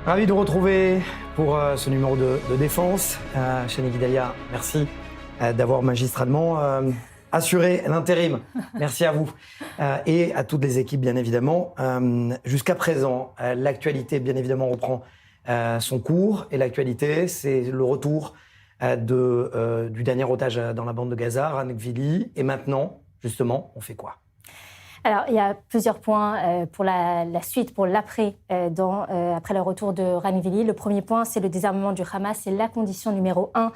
Ravi de vous retrouver pour ce numéro de défense. Chani Guidalia, merci d'avoir magistralement assuré l'intérim. Merci à vous et à toutes les équipes, bien évidemment. Jusqu'à présent, l'actualité, bien évidemment, reprend son cours. Et l'actualité, c'est le retour du dernier otage dans la bande de Gaza, Ran Gvili. Et maintenant, justement, on fait quoi ? Alors, il y a plusieurs points pour la suite, pour l'après, après le retour de Ran Gvili. Le premier point, c'est le désarmement du Hamas. C'est la condition numéro 1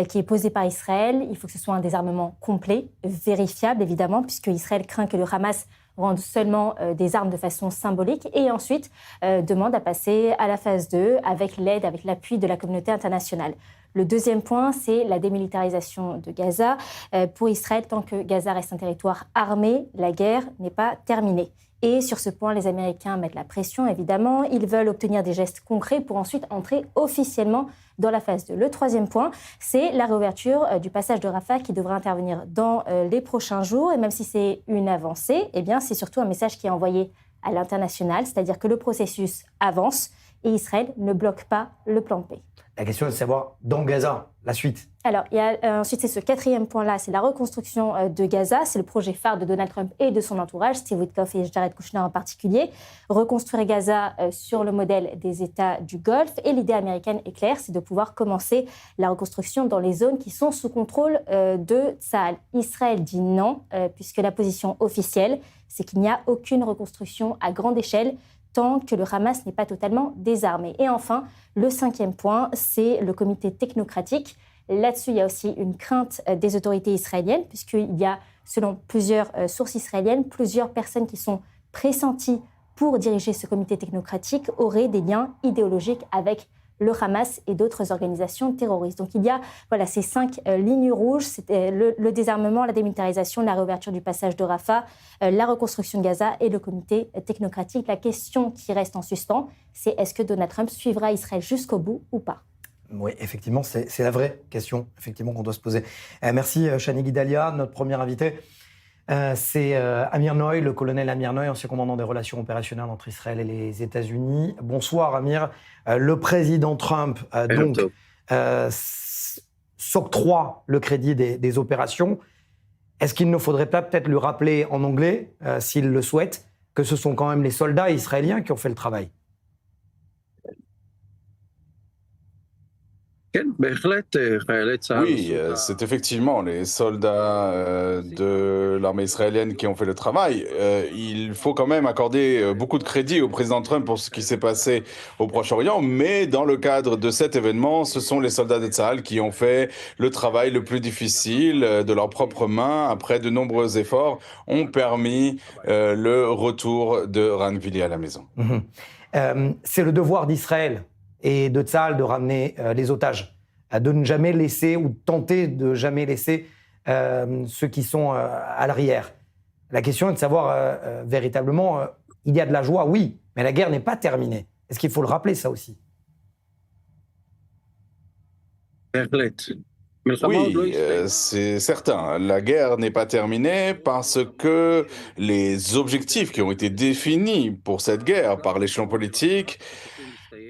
qui est posée par Israël. Il faut que ce soit un désarmement complet, vérifiable, évidemment, puisque Israël craint que le Hamas rende seulement des armes de façon symbolique et ensuite demande à passer à la phase 2 avec l'aide, avec l'appui de la communauté internationale. Le deuxième point, c'est la démilitarisation de Gaza. Pour Israël, tant que Gaza reste un territoire armé, la guerre n'est pas terminée. Et sur ce point, les Américains mettent la pression, évidemment. Ils veulent obtenir des gestes concrets pour ensuite entrer officiellement dans la phase 2. Le troisième point, c'est la réouverture du passage de Rafah qui devra intervenir dans les prochains jours. Et même si c'est une avancée, eh bien, c'est surtout un message qui est envoyé à l'international, c'est-à-dire que le processus avance et Israël ne bloque pas le plan de paix. La question est de savoir, dans Gaza, la suite. Alors, ensuite, c'est ce quatrième point-là, c'est la reconstruction de Gaza. C'est le projet phare de Donald Trump et de son entourage, Steve Witkoff et Jared Kushner en particulier. Reconstruire Gaza sur le modèle des États du Golfe. Et l'idée américaine est claire, c'est de pouvoir commencer la reconstruction dans les zones qui sont sous contrôle de Tsahal. Israël dit non, puisque la position officielle, c'est qu'il n'y a aucune reconstruction à grande échelle tant que le Hamas n'est pas totalement désarmé. Et enfin, le cinquième point, c'est le comité technocratique. Là-dessus, il y a aussi une crainte des autorités israéliennes, puisqu'il y a, selon plusieurs sources israéliennes, plusieurs personnes qui sont pressenties pour diriger ce comité technocratique auraient des liens idéologiques avec le Hamas et d'autres organisations terroristes. Donc il y a ces 5 lignes rouges, c'était le désarmement, la démilitarisation, la réouverture du passage de Rafah, la reconstruction de Gaza et le comité technocratique. La question qui reste en suspens, c'est est-ce que Donald Trump suivra Israël jusqu'au bout ou pas ? Oui, effectivement, c'est la vraie question effectivement, qu'on doit se poser. Merci Chani Guidalia, notre premier invité. C'est Amir Noy, le colonel Amir Noy, ancien commandant des relations opérationnelles entre Israël et les États-Unis. Bonsoir Amir. Le président Trump s'octroie le crédit des opérations. Est-ce qu'il ne faudrait pas peut-être lui rappeler en anglais, s'il le souhaite, que ce sont quand même les soldats israéliens qui ont fait le travail ? Oui, c'est effectivement les soldats de l'armée israélienne qui ont fait le travail. Il faut quand même accorder beaucoup de crédit au président Trump pour ce qui s'est passé au Proche-Orient, mais dans le cadre de cet événement, ce sont les soldats de Tsahal qui ont fait le travail le plus difficile de leurs propres mains, après de nombreux efforts, ont permis le retour de Ran Gvili à la maison. C'est le devoir d'Israël et de Tsahal de ramener les otages, de ne jamais laisser ou tenter de jamais laisser ceux qui sont à l'arrière. La question est de savoir véritablement, il y a de la joie, oui, mais la guerre n'est pas terminée. Est-ce qu'il faut le rappeler, ça aussi ? Oui, c'est certain. La guerre n'est pas terminée parce que les objectifs qui ont été définis pour cette guerre par l'échelon politique,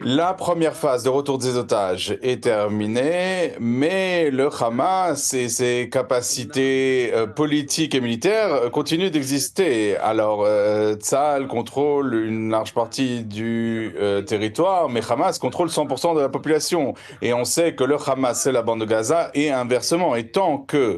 la première phase de retour des otages est terminée, mais le Hamas et ses capacités politiques et militaires continuent d'exister. Alors, Tsahal contrôle une large partie du territoire, mais Hamas contrôle 100% de la population. Et on sait que le Hamas, c'est la bande de Gaza, et inversement. Et tant que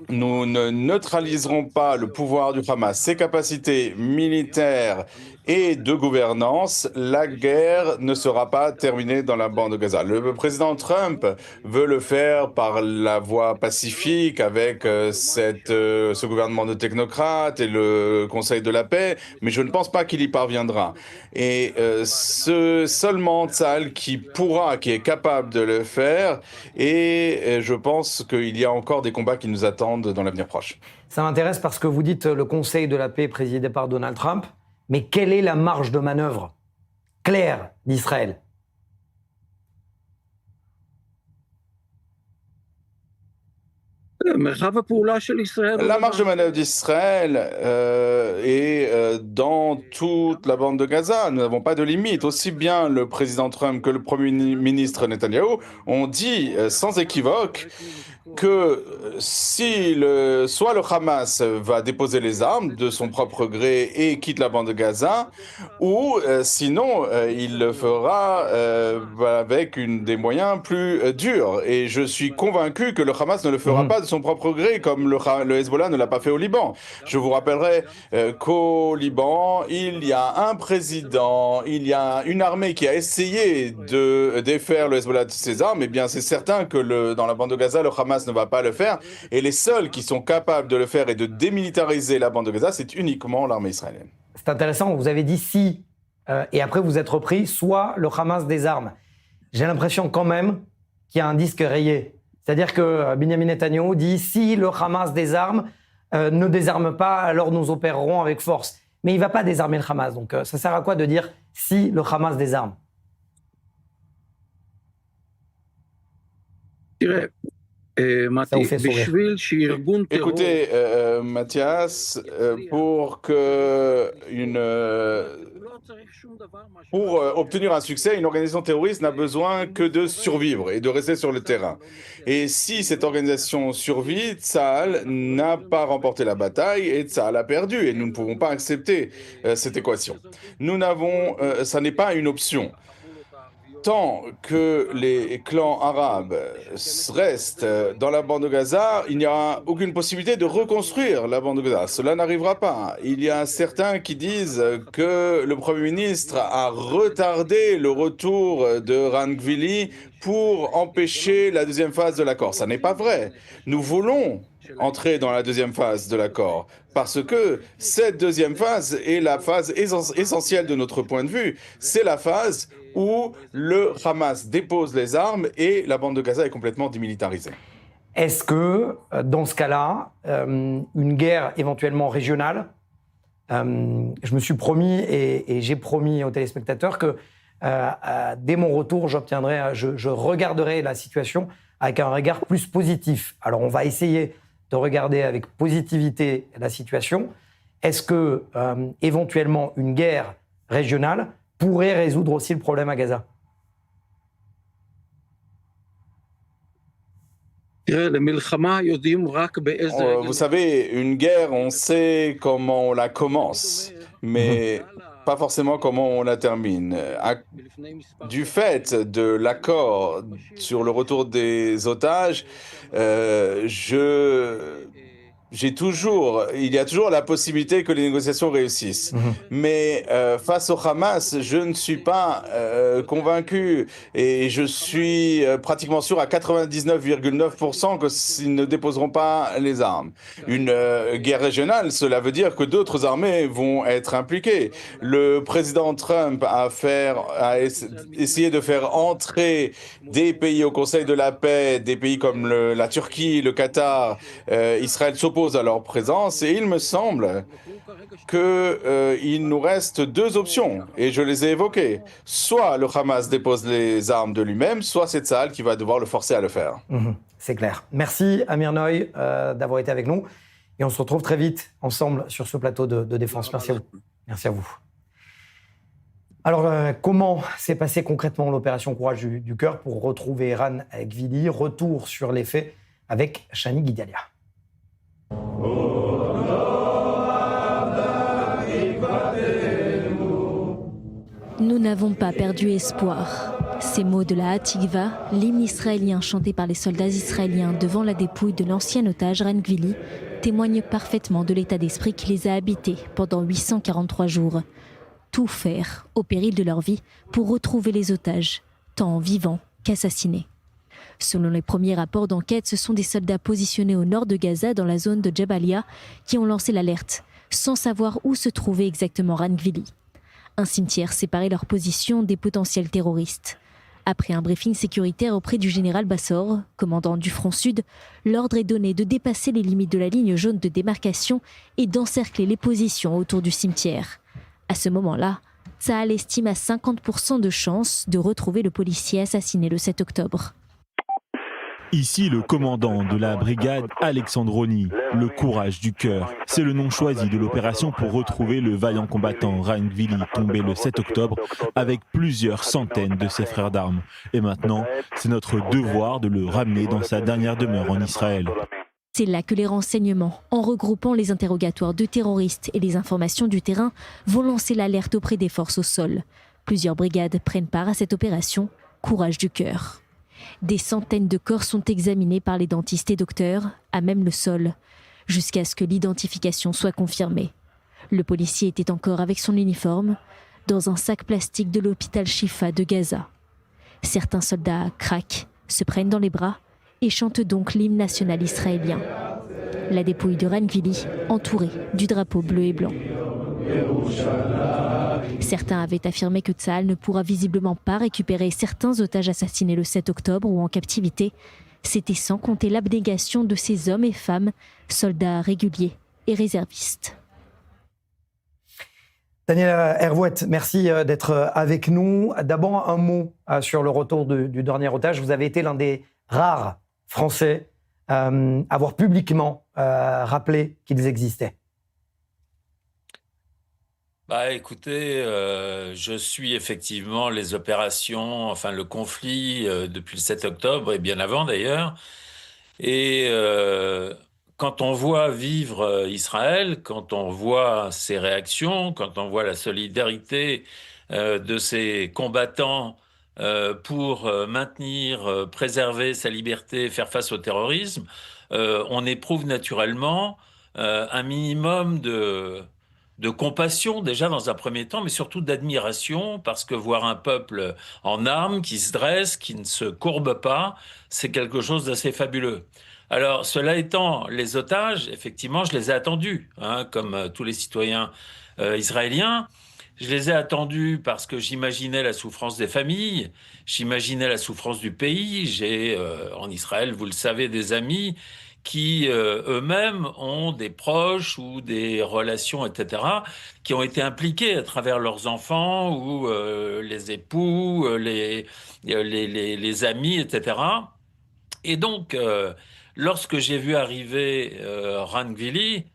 nous ne neutraliserons pas le pouvoir du Hamas, ses capacités militaires et de gouvernance, la guerre ne sera pas terminée dans la bande de Gaza. Le président Trump veut le faire par la voie pacifique avec ce gouvernement de technocrates et le Conseil de la paix, mais je ne pense pas qu'il y parviendra. Et seulement Tsahal qui est capable de le faire, et je pense qu'il y a encore des combats qui nous attendent dans l'avenir proche. Ça m'intéresse parce que vous dites le Conseil de la paix présidé par Donald Trump, mais quelle est la marge de manœuvre claire d'Israël ? La marge de manœuvre d'Israël est dans toute la bande de Gaza. Nous n'avons pas de limite. Aussi bien le président Trump que le Premier ministre Netanyahou ont dit sans équivoque que si soit le Hamas va déposer les armes de son propre gré et quitte la bande de Gaza, ou sinon il le fera avec des moyens plus durs. Et je suis convaincu que le Hamas ne le fera pas de son propre gré, comme le Hezbollah ne l'a pas fait au Liban. Je vous rappellerai qu'au Liban, il y a un président, il y a une armée qui a essayé de défaire le Hezbollah de ses armes. Eh bien, c'est certain que dans la bande de Gaza, le Hamas ne va pas le faire. Et les seuls qui sont capables de le faire et de démilitariser la bande de Gaza, c'est uniquement l'armée israélienne. C'est intéressant, vous avez dit si, et après vous êtes repris, soit le Hamas désarme. J'ai l'impression quand même qu'il y a un disque rayé. C'est-à-dire que Benjamin Netanyahou dit si le Hamas désarme, ne désarme pas, alors nous opérerons avec force. Mais il ne va pas désarmer le Hamas. Donc ça sert à quoi de dire si le Hamas désarme? Ça vous fait sourire. Écoutez, Mathias, pour obtenir un succès, une organisation terroriste n'a besoin que de survivre et de rester sur le terrain. Et si cette organisation survit, Tsahal n'a pas remporté la bataille et Tsahal a perdu. Et nous ne pouvons pas accepter cette équation. Ça n'est pas une option. Tant que les clans arabes restent dans la bande de Gaza, il n'y aura aucune possibilité de reconstruire la bande de Gaza. Cela n'arrivera pas. Il y a certains qui disent que le Premier ministre a retardé le retour de Ran Gvili pour empêcher la deuxième phase de l'accord. Ça n'est pas vrai. Nous voulons entrer dans la deuxième phase de l'accord, parce que cette deuxième phase est la phase essentielle de notre point de vue. C'est la phase où le Hamas dépose les armes et la bande de Gaza est complètement démilitarisée. Est-ce que, dans ce cas-là, une guerre éventuellement régionale, je me suis promis et j'ai promis aux téléspectateurs que dès mon retour, je regarderai la situation avec un regard plus positif. Alors, on va essayer de regarder avec positivité la situation. Est-ce que, éventuellement, une guerre régionale pourrait résoudre aussi le problème à Gaza? Vous savez, une guerre, on sait comment on la commence, mais pas forcément comment on la termine. Du fait de l'accord sur le retour des otages, il y a toujours la possibilité que les négociations réussissent. Mais face au Hamas, je ne suis pas convaincu et je suis pratiquement sûr à 99,9% qu'ils ne déposeront pas les armes. Une guerre régionale, cela veut dire que d'autres armées vont être impliquées. Le président Trump a essayé de faire entrer des pays au Conseil de la paix, des pays comme la Turquie, le Qatar, Israël s'oppose à leur présence et il me semble qu'il nous reste deux options et je les ai évoquées. Soit le Hamas dépose les armes de lui-même, soit c'est Tsahal qui va devoir le forcer à le faire. C'est clair. Merci Amir Noy d'avoir été avec nous et on se retrouve très vite ensemble sur ce plateau de défense. Merci à vous. Merci à vous. Alors, comment s'est passée concrètement l'opération Courage du Cœur pour retrouver Ran Gvili? Retour sur les faits avec Shani Guidalia. Nous n'avons pas perdu espoir. Ces mots de la Hatikva, l'hymne israélien chanté par les soldats israéliens devant la dépouille de l'ancien otage Ran Gvili, témoignent parfaitement de l'état d'esprit qui les a habités pendant 843 jours. Tout faire, au péril de leur vie, pour retrouver les otages, tant vivants qu'assassinés. Selon les premiers rapports d'enquête, ce sont des soldats positionnés au nord de Gaza, dans la zone de Jabalia, qui ont lancé l'alerte, sans savoir où se trouvait exactement Ran Gvili. Un cimetière séparait leur position des potentiels terroristes. Après un briefing sécuritaire auprès du général Bassor, commandant du front sud, l'ordre est donné de dépasser les limites de la ligne jaune de démarcation et d'encercler les positions autour du cimetière. À ce moment-là, Tsahal estime à 50% de chances de retrouver le policier assassiné le 7 octobre. Ici, le commandant de la brigade Alexandroni, le courage du cœur. C'est le nom choisi de l'opération pour retrouver le vaillant combattant Ran Gvili, tombé le 7 octobre avec plusieurs centaines de ses frères d'armes. Et maintenant, c'est notre devoir de le ramener dans sa dernière demeure en Israël. C'est là que les renseignements, en regroupant les interrogatoires de terroristes et les informations du terrain, vont lancer l'alerte auprès des forces au sol. Plusieurs brigades prennent part à cette opération, courage du cœur. Des centaines de corps sont examinés par les dentistes et docteurs, à même le sol, jusqu'à ce que l'identification soit confirmée. Le policier était encore avec son uniforme, dans un sac plastique de l'hôpital Shifa de Gaza. Certains soldats craquent, se prennent dans les bras et chantent donc l'hymne national israélien. La dépouille de Ran Gvili, entourée du drapeau bleu et blanc. Certains avaient affirmé que Tsahal ne pourra visiblement pas récupérer certains otages assassinés le 7 octobre ou en captivité. C'était sans compter l'abnégation de ces hommes et femmes, soldats réguliers et réservistes. Daniel Hervouet, merci d'être avec nous. D'abord, un mot sur le retour du dernier otage. Vous avez été l'un des rares Français à avoir publiquement rappelé qu'ils existaient. Écoutez, je suis effectivement les opérations, enfin le conflit depuis le 7 octobre et bien avant d'ailleurs. Et quand on voit vivre Israël, quand on voit ses réactions, quand on voit la solidarité de ses combattants pour maintenir, préserver sa liberté, faire face au terrorisme, on éprouve naturellement un minimum de compassion déjà dans un premier temps, mais surtout d'admiration, parce que voir un peuple en armes qui se dresse, qui ne se courbe pas, c'est quelque chose d'assez fabuleux. Alors, cela étant, les otages, effectivement, je les ai attendus, comme tous les citoyens israéliens. Je les ai attendus parce que j'imaginais la souffrance des familles, j'imaginais la souffrance du pays. J'ai en Israël, vous le savez, des amis qui eux-mêmes ont des proches ou des relations, etc., qui ont été impliqués à travers leurs enfants ou les époux, les amis, etc. Et donc, lorsque j'ai vu arriver Ran Gvili,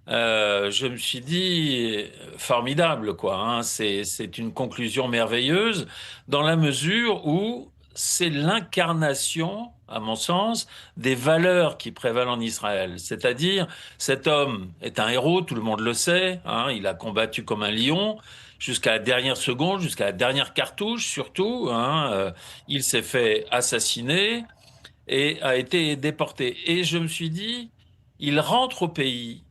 je me suis dit, formidable, quoi. C'est une conclusion merveilleuse dans la mesure où c'est l'incarnation, à mon sens, des valeurs qui prévalent en Israël. C'est-à-dire, cet homme est un héros, tout le monde le sait, il a combattu comme un lion jusqu'à la dernière seconde, jusqu'à la dernière cartouche surtout. Il s'est fait assassiner et a été déporté. Et je me suis dit, il rentre au pays.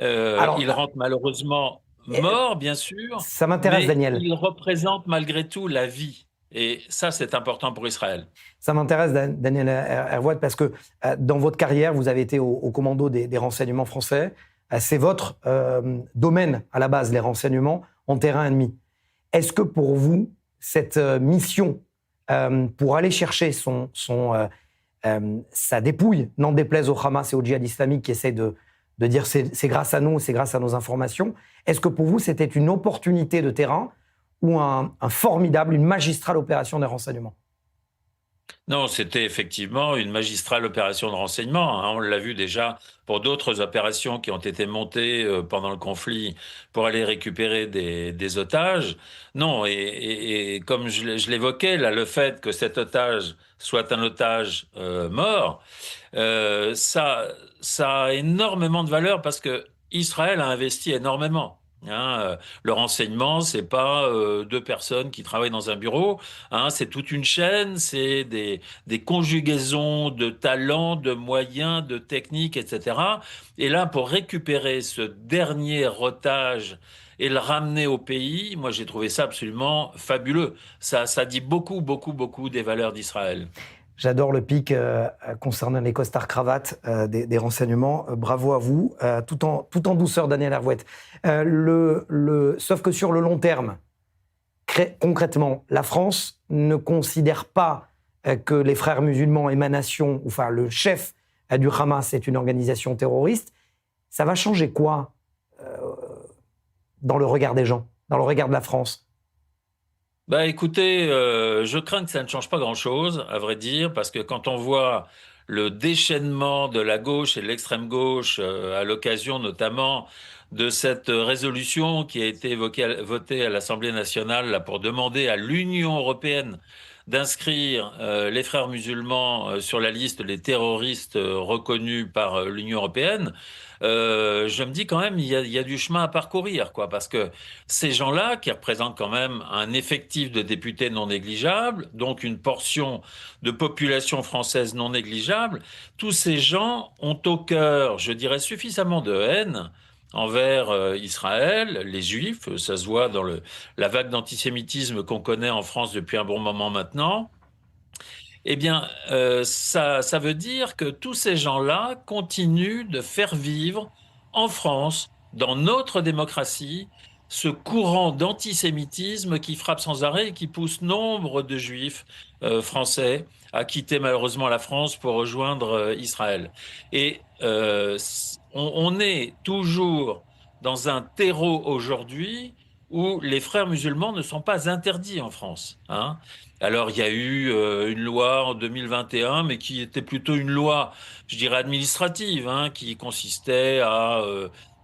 Il rentre malheureusement mort, bien sûr, ça m'intéresse, mais Daniel. il représente malgré tout la vie. Et ça, c'est important pour Israël. Ça m'intéresse, Daniel Hervouet, parce que dans votre carrière, vous avez été au commando des renseignements français. C'est votre domaine, à la base, les renseignements en terrain ennemi. Est-ce que pour vous, cette mission, pour aller chercher sa dépouille, n'en déplaise au Hamas et au djihad islamique qui essaie de dire c'est grâce à nous, c'est grâce à nos informations, est-ce que pour vous, c'était une opportunité de terrain ou une magistrale opération des renseignements? Non, c'était effectivement une magistrale opération de renseignement. On l'a vu déjà pour d'autres opérations qui ont été montées pendant le conflit pour aller récupérer des otages. Non, et comme je l'évoquais, là, le fait que cet otage soit un otage mort, ça a énormément de valeur parce que Israël a investi énormément. Le renseignement, c'est pas deux personnes qui travaillent dans un bureau, c'est toute une chaîne, c'est des conjugaisons de talents, de moyens, de techniques, etc. Et là, pour récupérer ce dernier otage et le ramener au pays, moi j'ai trouvé ça absolument fabuleux. Ça dit beaucoup, beaucoup, beaucoup des valeurs d'Israël. J'adore le pic concernant les costards cravates des renseignements. Bravo à vous, tout en douceur, Daniel Hervouet. Sauf que sur le long terme, concrètement, la France ne considère pas que les frères musulmans émanation, enfin le chef du Hamas est une organisation terroriste. Ça va changer quoi dans le regard des gens, dans le regard de la France ? Bah écoutez, je crains que ça ne change pas grand-chose, à vrai dire, parce que quand on voit le déchaînement de la gauche et de l'extrême gauche, à l'occasion notamment de cette résolution qui a été votée à l'Assemblée nationale là, pour demander à l'Union européenne d'inscrire les frères musulmans sur la liste des terroristes reconnus par l'Union européenne, je me dis quand même il y a du chemin à parcourir, quoi, parce que ces gens-là, qui représentent quand même un effectif de députés non négligeable, donc une portion de population française non négligeable, tous ces gens ont au cœur, je dirais, suffisamment de haine envers Israël, les Juifs, ça se voit dans la vague d'antisémitisme qu'on connaît en France depuis un bon moment maintenant. Eh bien, ça veut dire que tous ces gens-là continuent de faire vivre en France, dans notre démocratie, ce courant d'antisémitisme qui frappe sans arrêt et qui pousse nombre de juifs français à quitter malheureusement la France pour rejoindre Israël. Et on est toujours dans un terreau aujourd'hui où les frères musulmans ne sont pas interdits en France, hein. Alors, il y a eu une loi en 2021, mais qui était plutôt une loi, je dirais, administrative, hein, qui consistait à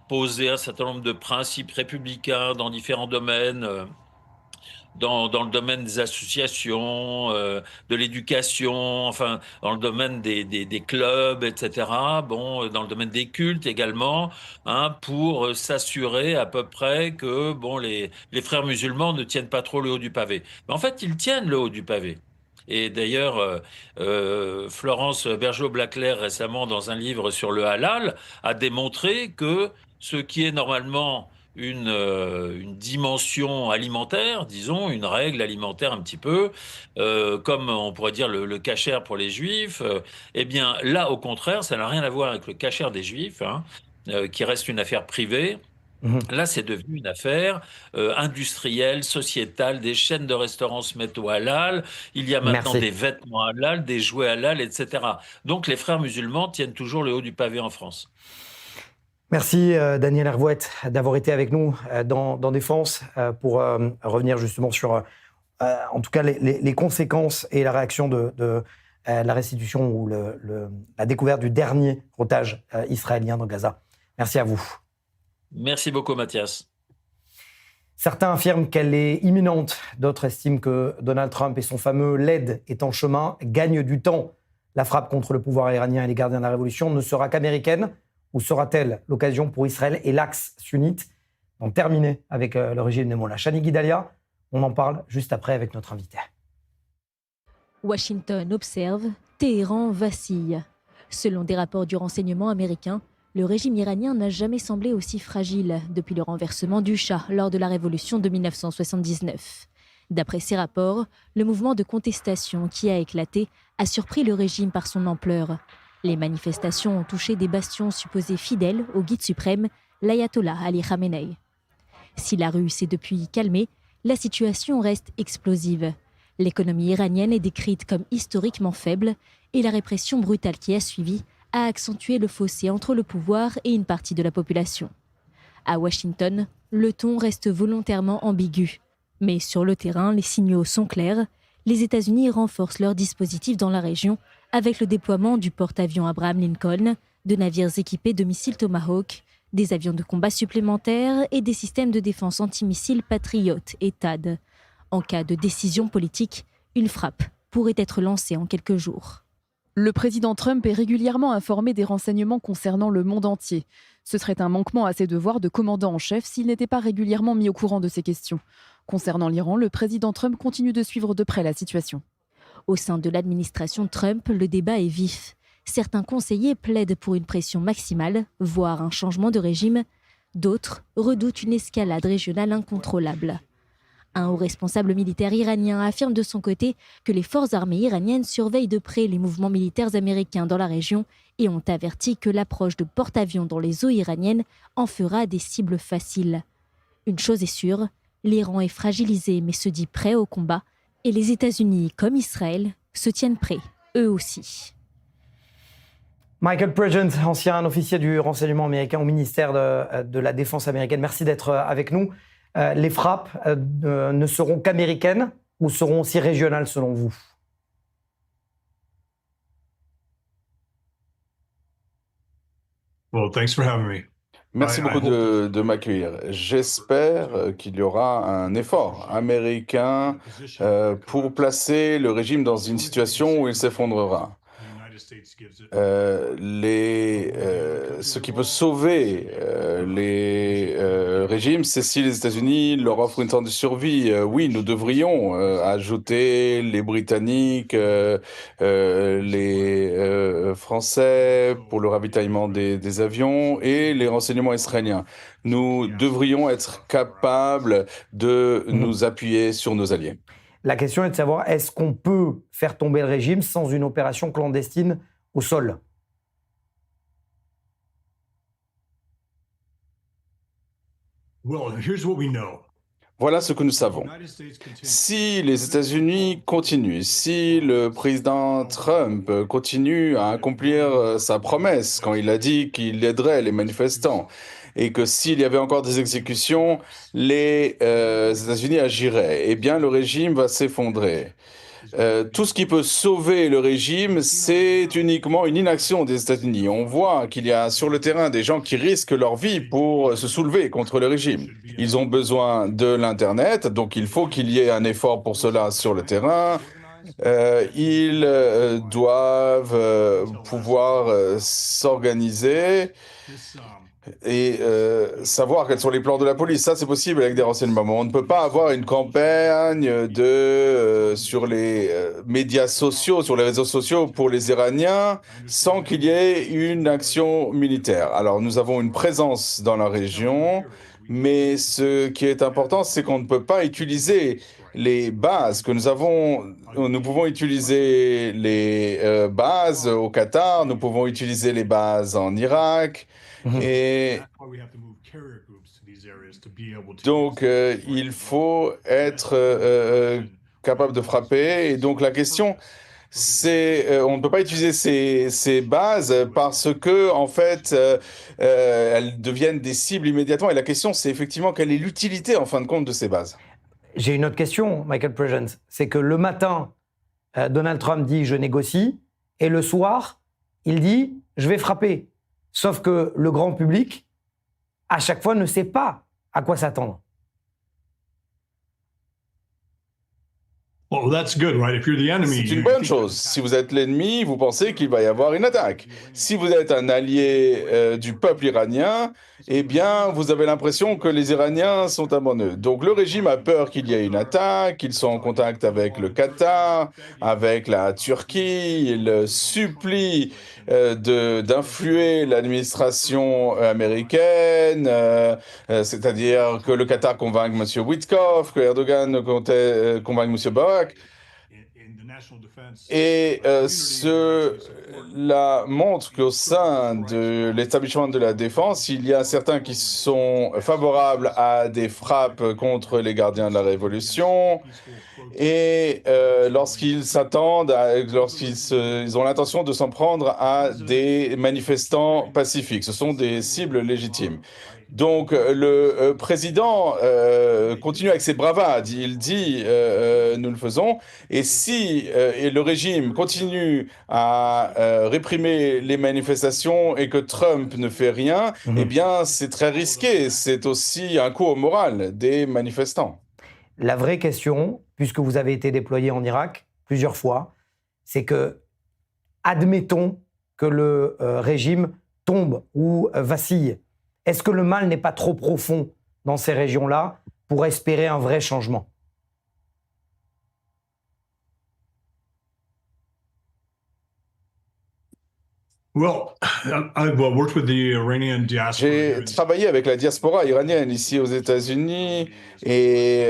poser un certain nombre de principes républicains dans différents domaines, dans le domaine des associations, de l'éducation, enfin, dans le domaine des clubs, etc. Bon, dans le domaine des cultes également, hein, pour s'assurer à peu près que bon, les frères musulmans ne tiennent pas trop le haut du pavé. Mais en fait, ils tiennent le haut du pavé. Et d'ailleurs, Florence Bergeau-Blaclair, récemment, dans un livre sur le halal, a démontré que ce qui est normalement une dimension alimentaire, disons, une règle alimentaire un petit peu, comme on pourrait dire le kasher pour les juifs, eh bien là, au contraire, ça n'a rien à voir avec le kasher des juifs, hein, qui reste une affaire privée. Mhm. Là, c'est devenu une affaire industrielle, sociétale. Des chaînes de restaurants se mettent au halal. Il y a maintenant Merci. des vêtements halal, des jouets halal, etc. Donc, les frères musulmans tiennent toujours le haut du pavé en France. Merci Daniel Hervouet d'avoir été avec nous dans Défense pour revenir justement sur, en tout cas, les conséquences et la réaction de la restitution ou la découverte du dernier otage israélien dans Gaza. Merci à vous. Merci beaucoup, Mathias. Certains affirment qu'elle est imminente, d'autres estiment que Donald Trump et son fameux LED est en chemin, gagnent du temps. La frappe contre le pouvoir iranien et les gardiens de la révolution ne sera qu'américaine, ou sera-t-elle l'occasion pour Israël et l'axe sunnite d'en terminer avec le régime des Mollahs? Chani Guidalia, on en parle juste après avec notre invité. Washington observe, Téhéran vacille. Selon des rapports du renseignement américain, le régime iranien n'a jamais semblé aussi fragile depuis le renversement du Shah lors de la révolution de 1979. D'après ces rapports, le mouvement de contestation qui a éclaté a surpris le régime par son ampleur. Les manifestations ont touché des bastions supposés fidèles au guide suprême, l'ayatollah Ali Khamenei. Si la rue s'est depuis calmée, la situation reste explosive. L'économie iranienne est décrite comme historiquement faible et la répression brutale qui a suivi a accentué le fossé entre le pouvoir et une partie de la population. À Washington, le ton reste volontairement ambigu. Mais sur le terrain, les signaux sont clairs. Les États-Unis renforcent leur dispositif dans la région avec le déploiement du porte-avions Abraham Lincoln, de navires équipés de missiles Tomahawk, des avions de combat supplémentaires et des systèmes de défense antimissiles Patriot et THAAD. En cas de décision politique, une frappe pourrait être lancée en quelques jours. Le président Trump est régulièrement informé des renseignements concernant le monde entier. Ce serait un manquement à ses devoirs de commandant en chef s'il n'était pas régulièrement mis au courant de ces questions. Concernant l'Iran, le président Trump continue de suivre de près la situation. Au sein de l'administration Trump, le débat est vif. Certains conseillers plaident pour une pression maximale, voire un changement de régime. D'autres redoutent une escalade régionale incontrôlable. Un haut responsable militaire iranien affirme de son côté que les forces armées iraniennes surveillent de près les mouvements militaires américains dans la région et ont averti que l'approche de porte-avions dans les eaux iraniennes en fera des cibles faciles. Une chose est sûre, l'Iran est fragilisé mais se dit prêt au combat et les États-Unis, comme Israël, se tiennent prêts, eux aussi. Michael Pregent, ancien officier du renseignement américain au ministère de la Défense américaine, merci d'être avec nous. Les frappes ne seront qu'américaines ou seront aussi régionales selon vous? Well, thanks for having me. Merci beaucoup de m'accueillir. J'espère qu'il y aura un effort américain pour placer le régime dans une situation où il s'effondrera. Ce qui peut sauver les régimes, c'est si les États-Unis leur offrent une sorte de survie. Oui, nous devrions ajouter les Britanniques, les Français pour le ravitaillement des avions et les renseignements israéliens. Nous devrions être capables de nous appuyer sur nos alliés. La question est de savoir, est-ce qu'on peut faire tomber le régime sans une opération clandestine au sol? Well, here's what we know. Voilà ce que nous savons. Si les États-Unis continuent, si le président Trump continue à accomplir sa promesse quand il a dit qu'il aiderait les manifestants, et que s'il y avait encore des exécutions, les États-Unis agiraient, eh bien le régime va s'effondrer. Tout ce qui peut sauver le régime, c'est uniquement une inaction des États-Unis. On voit qu'il y a sur le terrain des gens qui risquent leur vie pour se soulever contre le régime. Ils ont besoin de l'Internet, donc il faut qu'il y ait un effort pour cela sur le terrain. Ils doivent pouvoir s'organiser et savoir quels sont les plans de la police. Ça, c'est possible avec des renseignements. On ne peut pas avoir une campagne sur les médias sociaux, sur les réseaux sociaux pour les Iraniens sans qu'il y ait une action militaire. Alors, nous avons une présence dans la région, mais ce qui est important, c'est qu'on ne peut pas utiliser les bases que nous avons. Nous pouvons utiliser les bases au Qatar, nous pouvons utiliser les bases en Irak. Et donc, il faut être capable de frapper. Et donc, la question, c'est, on ne peut pas utiliser ces bases parce que, en fait, elles deviennent des cibles immédiatement. Et la question, c'est effectivement quelle est l'utilité, en fin de compte, de ces bases. J'ai une autre question, Michael Presence. C'est que le matin, Donald Trump dit « je négocie » et le soir, il dit « je vais frapper ». Sauf que le grand public, à chaque fois, ne sait pas à quoi s'attendre. C'est une bonne chose. Si vous êtes l'ennemi, vous pensez qu'il va y avoir une attaque. Si vous êtes un allié du peuple iranien, eh bien, vous avez l'impression que les Iraniens sont abandonnés. Donc, le régime a peur qu'il y ait une attaque, qu'ils sont en contact avec le Qatar, avec la Turquie. Il supplie d'influer l'administration américaine, c'est-à-dire que le Qatar convainque M. Witkoff, que Erdogan convainque M. Barak. Et cela montre qu'au sein de l'établissement de la défense, il y a certains qui sont favorables à des frappes contre les gardiens de la Révolution. Et lorsqu'ils ont l'intention de s'en prendre à des manifestants pacifiques, ce sont des cibles légitimes. Donc le président continue avec ses bravades. Il dit nous le faisons. Et si le régime continue à réprimer les manifestations et que Trump ne fait rien, eh bien c'est très risqué. C'est aussi un coup au moral des manifestants. La vraie question, puisque vous avez été déployé en Irak plusieurs fois, c'est que, admettons que le régime tombe ou vacille. Est-ce que le mal n'est pas trop profond dans ces régions-là pour espérer un vrai changement ? J'ai travaillé avec la diaspora iranienne ici aux États-Unis et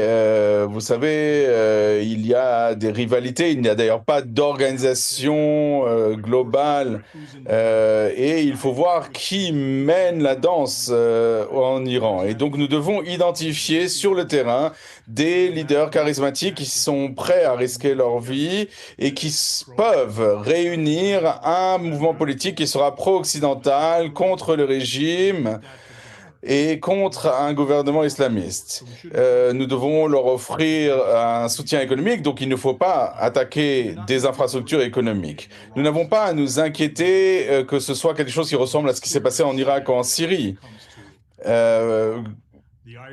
vous savez, il y a des rivalités, il n'y a d'ailleurs pas d'organisation globale et il faut voir qui mène la danse en Iran. Et donc nous devons identifier sur le terrain des leaders charismatiques qui sont prêts à risquer leur vie et qui peuvent réunir un mouvement politique qui sera pro-occidental contre le régime et contre un gouvernement islamiste. Nous devons leur offrir un soutien économique, donc il ne faut pas attaquer des infrastructures économiques. Nous n'avons pas à nous inquiéter que ce soit quelque chose qui ressemble à ce qui s'est passé en Irak ou en Syrie.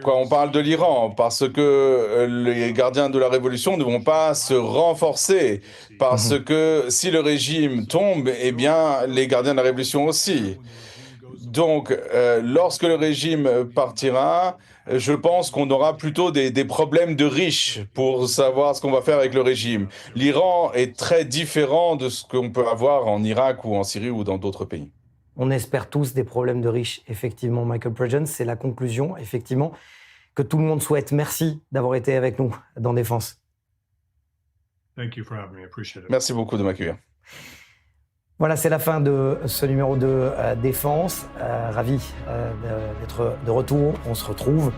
Quand on parle de l'Iran, parce que les gardiens de la révolution ne vont pas se renforcer, parce que si le régime tombe, eh bien, les gardiens de la révolution aussi. Donc, lorsque le régime partira, je pense qu'on aura plutôt des problèmes de riches pour savoir ce qu'on va faire avec le régime. L'Iran est très différent de ce qu'on peut avoir en Irak ou en Syrie ou dans d'autres pays. On espère tous des problèmes de riches, effectivement, Michael Pridgeon. C'est la conclusion, effectivement, que tout le monde souhaite. Merci d'avoir été avec nous dans Défense. Merci beaucoup de m'accueillir. Voilà, c'est la fin de ce numéro de Défense. Ravi d'être de retour. On se retrouve,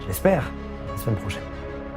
j'espère, la semaine prochaine.